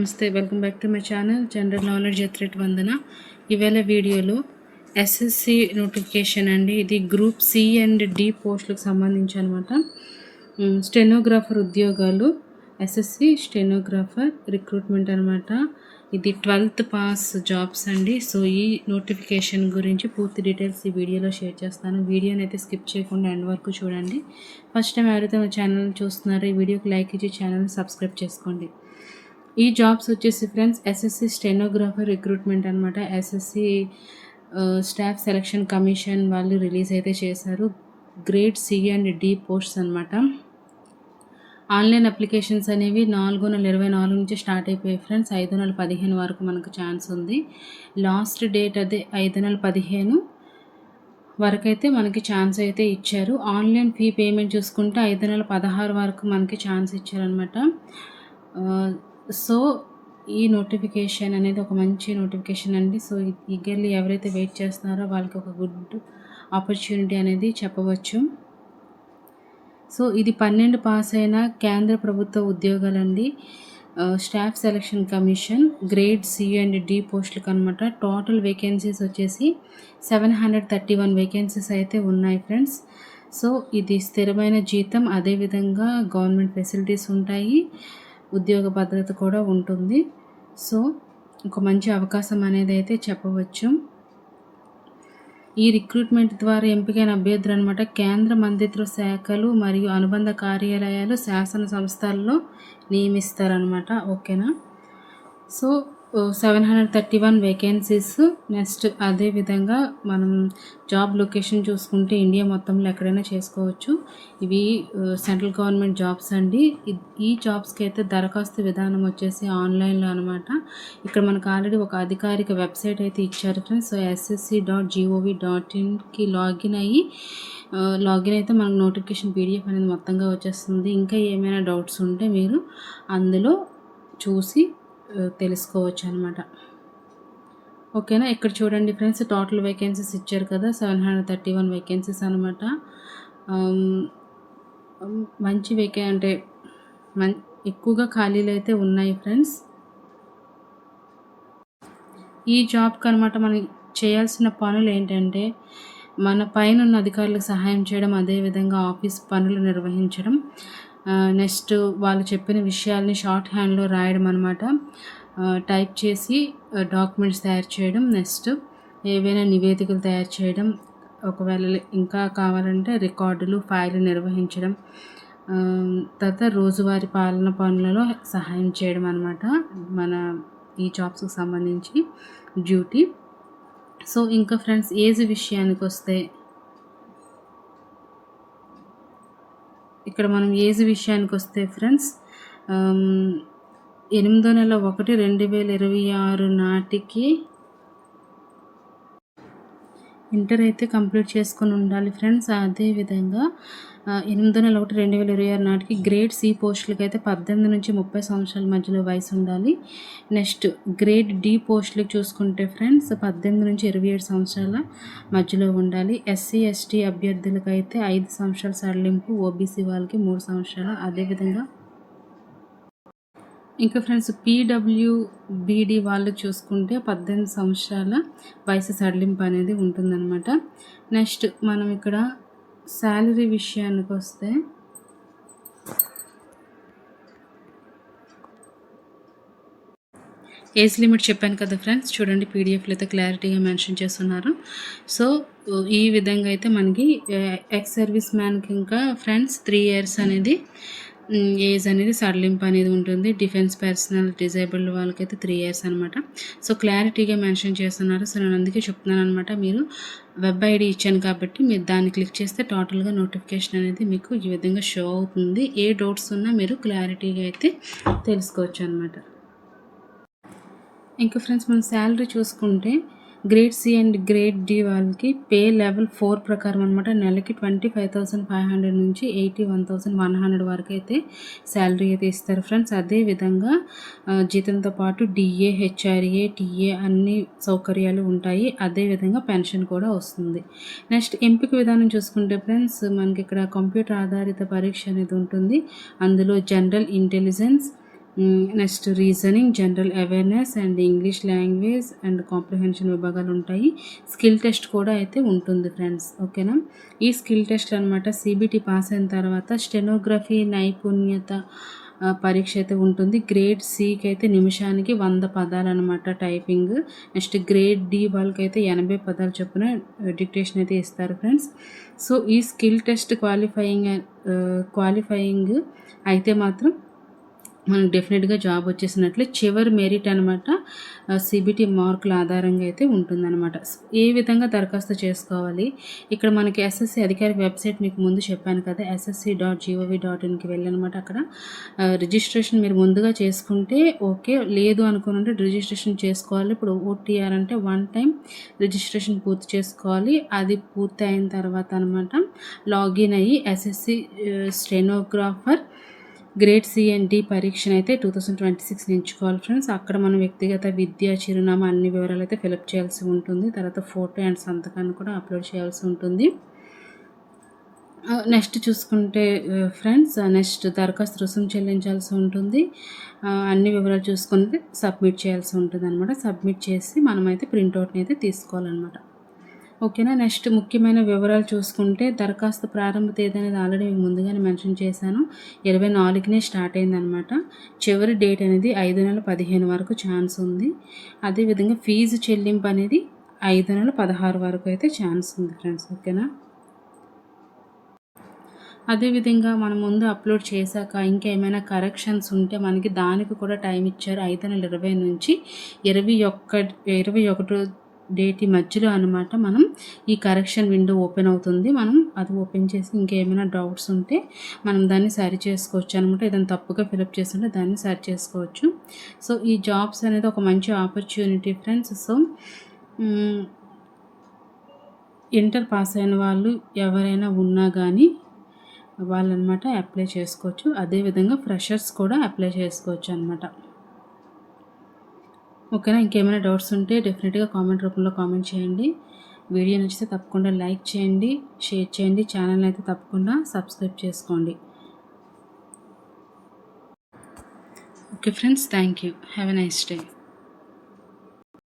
నమస్తే, welcome back to my channel general knowledge ఎత్రెట్ వందన. ఇవాళ వీడియోలో ఎస్ఎస్సి నోటిఫికేషన్ అండి. ఇది గ్రూప్ సి అండ్ డి పోస్టులకు సంబంధించి అనమాట. స్టెనోగ్రాఫర్ ఉద్యోగాలు, ఎస్ఎస్సి స్టెనోగ్రాఫర్ రిక్రూట్మెంట్ అనమాట. ఇది 12th పాస్ జాబ్స్ అండి. సో ఈ నోటిఫికేషన్ గురించి పూర్తి డీటెయిల్స్ ఈ వీడియోలో షేర్ చేస్తాను. వీడియోని అయితే స్కిప్ చేయకుండా ఎండ్ వరకు చూడండి. ఫస్ట్ టైం ఎవరైతే మా ఛానల్ చూస్తున్నారో ఈ వీడియోకి లైక్ ఇచ్చి ఛానల్ని సబ్స్క్రైబ్ చేసుకోండి. ఈ జాబ్స్ వచ్చేసి ఫ్రెండ్స్ ఎస్ఎస్సి స్టెనోగ్రాఫర్ రిక్రూట్మెంట్ అనమాట. ఎస్ఎస్సి స్టాఫ్ సెలక్షన్ కమిషన్ వాళ్ళు రిలీజ్ అయితే చేశారు. Grade C and D posts అనమాట. ఆన్లైన్ అప్లికేషన్స్ అనేవి 4/4/24 నుంచి స్టార్ట్ అయిపోయాయి ఫ్రెండ్స్. 5/15 వరకు మనకు ఛాన్స్ ఉంది. లాస్ట్ డేట్ అదే 5/15 వరకు అయితే మనకి ఛాన్స్ అయితే ఇచ్చారు. ఆన్లైన్ ఫీ పేమెంట్ చూసుకుంటే 5/16 వరకు మనకి ఛాన్స్ ఇచ్చారనమాట. సో ఈ నోటిఫికేషన్ అనేది ఒక మంచి నోటిఫికేషన్ అండి. సో ఈగర్లీ ఎవరైతే వెయిట్ చేస్తున్నారో వాళ్ళకి ఒక గుడ్ ఆపర్చునిటీ అనేది చెప్పవచ్చు. సో ఇది 12 పాస్ అయిన కేంద్ర ప్రభుత్వ ఉద్యోగాలండి. Staff selection commission grade C and D పోస్టులకు అనమాట. టోటల్ వేకెన్సీస్ వచ్చేసి 731 వేకెన్సీస్ అయితే ఉన్నాయి ఫ్రెండ్స్. సో ఇది స్థిరమైన జీతం, అదేవిధంగా గవర్నమెంట్ ఫెసిలిటీస్ ఉంటాయి, ఉద్యోగ భద్రత కూడా ఉంటుంది. సో ఒక మంచి అవకాశం అనేది అయితే చెప్పవచ్చు. ఈ రిక్రూట్మెంట్ ద్వారా ఎంపికైన అభ్యర్థులు అనమాట కేంద్ర మంత్రిత్వ శాఖలు మరియు అనుబంధ కార్యాలయాలు, శాసన సంస్థల్లో నియమిస్తారనమాట. ఓకేనా. So 731 vacancies. నెక్స్ట్ అదేవిధంగా మనం జాబ్ లొకేషన్ చూసుకుంటే ఇండియా మొత్తంలో ఎక్కడైనా చేసుకోవచ్చు. ఇవి సెంట్రల్ గవర్నమెంట్ జాబ్స్ అండి. ఈ జాబ్స్కి అయితే దరఖాస్తు విధానం వచ్చేసి ఆన్లైన్లో అనమాట. ఇక్కడ మనకు ఆల్రెడీ ఒక అధికారిక వెబ్సైట్ అయితే ఇచ్చారు ఫ్రెండ్స్. సో ssc.gov.inకి లాగిన్ అయితే మనకు నోటిఫికేషన్ పీడిఎఫ్ అనేది మొత్తంగా వచ్చేస్తుంది. ఇంకా ఏమైనా డౌట్స్ ఉంటే మీరు అందులో చూసి తెలుసుకోవచ్చు అనమాట. ఓకేనా. ఇక్కడ చూడండి ఫ్రెండ్స్, టోటల్ వేకెన్సీస్ ఇచ్చారు కదా, 731 వేకెన్సీస్ అనమాట. మంచి అంటే ఎక్కువగా ఖాళీలు అయితే ఉన్నాయి ఫ్రెండ్స్. ఈ జాబ్కి అనమాట మనం చేయాల్సిన పనులు ఏంటంటే, మన పైన ఉన్న అధికారులకు సహాయం చేయడం, అదేవిధంగా ఆఫీస్ పనులు నిర్వహించడం, నెక్స్ట్ వాళ్ళు చెప్పిన విషయాల్ని షార్ట్ హ్యాండ్లో రాయడం అనమాట. టైప్ చేసి డాక్యుమెంట్స్ తయారు చేయడం, నెక్స్ట్ ఏవైనా నివేదికలు తయారు చేయడం, ఒకవేళ ఇంకా కావాలంటే రికార్డులు, ఫైల్ నిర్వహించడం, తర్వాత రోజువారీ పాలన పనులలో సహాయం చేయడం అనమాట మన ఈ జాబ్స్కి సంబంధించి డ్యూటీ. సో ఇంకా ఫ్రెండ్స్ ఏజ్ విషయానికి వస్తే, ఇక్కడ మనం ఏజ్ విషయానికి వస్తే ఫ్రెండ్స్ 8/1/2026 నాటికి ఇంటర్ అయితే కంప్లీట్ చేసుకొని ఉండాలి ఫ్రెండ్స్. అదేవిధంగా 8/1/2026 నాటికి గ్రేడ్ సి పోస్టులకి అయితే 18 నుంచి 30 సంవత్సరాల మధ్యలో వయసు ఉండాలి. నెక్స్ట్ గ్రేడ్ డి పోస్టులకు చూసుకుంటే ఫ్రెండ్స్ 18 నుంచి 27 సంవత్సరాల మధ్యలో ఉండాలి. ఎస్సీ ఎస్టీ అభ్యర్థులకు అయితే 5 సంవత్సరాల సడలింపు, ఓబీసీ వాళ్ళకి 3 సంవత్సరాలు. అదేవిధంగా ఇంకా ఫ్రెండ్స్ పీడబ్ల్యూబీడీ వాళ్ళు చూసుకుంటే 18 సంవత్సరాల వయసు సడలింపు అనేది ఉంటుందన్నమాట. నెక్స్ట్ మనం ఇక్కడ శాలరీ విషయానికి వస్తే, ఏజ్ లిమిట్ చెప్పాను కదా ఫ్రెండ్స్, చూడండి పీడిఎఫ్లో అయితే క్లారిటీగా మెన్షన్ చేస్తున్నారు. సో ఈ విధంగా అయితే మనకి ఎక్స్ సర్వీస్ మ్యాన్కి ఇంకా ఫ్రెండ్స్ 3 years అనేది ఏజ్ అనేది సడలింపు అనేది ఉంటుంది. డిఫెన్స్ పర్సనల్, డిజేబుల్డ్ వాళ్ళకైతే 3 years అనమాట. సో క్లారిటీగా మెన్షన్ చేస్తున్నారు. సో నేను అందుకే చెప్తున్నాను అనమాట. మీరు వెబ్ ఐడి ఇచ్చాను కాబట్టి మీరు దాన్ని క్లిక్ చేస్తే టోటల్గా నోటిఫికేషన్ అనేది మీకు ఈ విధంగా షో అవుతుంది. ఏ డౌట్స్ ఉన్నా మీరు క్లారిటీగా అయితే తెలుసుకోవచ్చు అనమాట. ఇంకా ఫ్రెండ్స్ మనం శాలరీ చూసుకుంటే grade C and grade D వాళ్ళకి పే లెవెల్ 4 ప్రకారం అనమాట. నెలకి 25,500 నుంచి 81,100 వరకు అయితే శాలరీ అయితే ఇస్తారు ఫ్రెండ్స్. అదేవిధంగా జీతంతో పాటు డిఏ, హెచ్ఆర్ఏ, టీఏ అన్ని సౌకర్యాలు ఉంటాయి. అదేవిధంగా పెన్షన్ కూడా వస్తుంది. నెక్స్ట్ ఎంపిక విధానం చూసుకుంటే ఫ్రెండ్స్ మనకి ఇక్కడ కంప్యూటర్ ఆధారిత పరీక్ష అనేది ఉంటుంది. అందులో general intelligence, next reasoning, general awareness and English language and comprehension విభాగాలు ఉంటాయి. స్కిల్ టెస్ట్ కూడా అయితే ఉంటుంది ఫ్రెండ్స్. ఓకేనా, ఈ స్కిల్ టెస్ట్ అనమాట CBT పాస్ అయిన తర్వాత స్టెనోగ్రఫీ నైపుణ్యత పరీక్ష అయితే ఉంటుంది. గ్రేడ్ Cకి అయితే నిమిషానికి 100 పదాలు అనమాట టైపింగ్. నెక్స్ట్ గ్రేడ్ D వాళ్ళకి అయితే 80 పదాలు చొప్పున డిక్టేషన్ అయితే ఇస్తారు ఫ్రెండ్స్. సో ఈ స్కిల్ టెస్ట్ క్వాలిఫైయింగ్ అయితే మాత్రం మనకు డెఫినెట్గా జాబ్ వచ్చేసినట్లే. చివరి మెరిట్ అనమాట CBT మార్కుల ఆధారంగా అయితే ఉంటుందన్నమాట. ఏ విధంగా దరఖాస్తు చేసుకోవాలి, ఇక్కడ మనకి SSC అధికారిక వెబ్సైట్ మీకు ముందు చెప్పాను కదా, ssc.gov.inకి వెళ్ళనమాట. అక్కడ రిజిస్ట్రేషన్ మీరు ముందుగా చేసుకుంటే ఓకే, లేదు అనుకుంటే రిజిస్ట్రేషన్ చేసుకోవాలి. ఇప్పుడు OTR అంటే 1 టైం రిజిస్ట్రేషన్ పూర్తి చేసుకోవాలి. అది పూర్తి అయిన తర్వాత అనమాట లాగిన్ అయ్యి SSC stenographer grade C and D పరీక్షను అయితే 2026 ఎంచుకోవాలి ఫ్రెండ్స్. అక్కడ మనం వ్యక్తిగత విద్య, చిరునామా అన్ని వివరాలు అయితే ఫిలప్ చేయాల్సి ఉంటుంది. తర్వాత ఫోటో అండ్ సంతకాన్ని కూడా అప్లోడ్ చేయాల్సి ఉంటుంది. నెక్స్ట్ చూసుకుంటే ఫ్రెండ్స్, నెక్స్ట్ దరఖాస్తు రుసుము చెల్లించాల్సి ఉంటుంది. అన్ని వివరాలు చూసుకుంటే సబ్మిట్ చేయాల్సి ఉంటుంది అనమాట. సబ్మిట్ చేసి మనమైతే ప్రింట్అవుట్ని అయితే తీసుకోవాలన్నమాట. ఓకేనా, నెక్స్ట్ ముఖ్యమైన వివరాలు చూసుకుంటే దరఖాస్తు ప్రారంభ తేదీ అనేది ఆల్రెడీ మీకు ముందుగానే మెన్షన్ చేశాను. 24నే స్టార్ట్ అయిందనమాట. చివరి డేట్ అనేది 5 నెలల 15 వరకు ఛాన్స్ ఉంది. అదేవిధంగా ఫీజు చెల్లింపు అనేది 5 నెలల 16 వరకు అయితే ఛాన్స్ ఉంది ఫ్రెండ్స్. ఓకేనా, అదేవిధంగా మనం ముందు అప్లోడ్ చేశాక ఇంకా ఏమైనా కరెక్షన్స్ ఉంటే మనకి దానికి కూడా టైం ఇచ్చారు. 5 నెలల 20 నుంచి 21 డేట్ మధ్యలో అనమాట మనం ఈ కరెక్షన్ విండో ఓపెన్ అవుతుంది. మనం అది ఓపెన్ చేసి ఇంకేమైనా డౌట్స్ ఉంటే మనం దాన్ని సరి చేసుకోవచ్చు అనమాట. ఏదైనా తప్పుగా ఫిలప్ చేస్తుంటే దాన్ని సరి చేసుకోవచ్చు. సో ఈ జాబ్స్ అనేది ఒక మంచి opportunity friends. So inter pass అయిన వాళ్ళు ఎవరైనా ఉన్నా కానీ వాళ్ళనమాట అప్లై చేసుకోవచ్చు. అదేవిధంగా ఫ్రెషర్స్ కూడా అప్లై చేసుకోవచ్చు అనమాట. ఓకేనా, ఇంకేమైనా డౌట్స్ ఉంటే డెఫినెట్గా కామెంట్ రూపంలో కామెంట్ చేయండి. వీడియో నచ్చితే తప్పకుండా లైక్ చేయండి, షేర్ చేయండి. ఛానల్ అయితే తప్పకుండా సబ్స్క్రైబ్ చేసుకోండి. Okay friends, thank you. Have a nice day.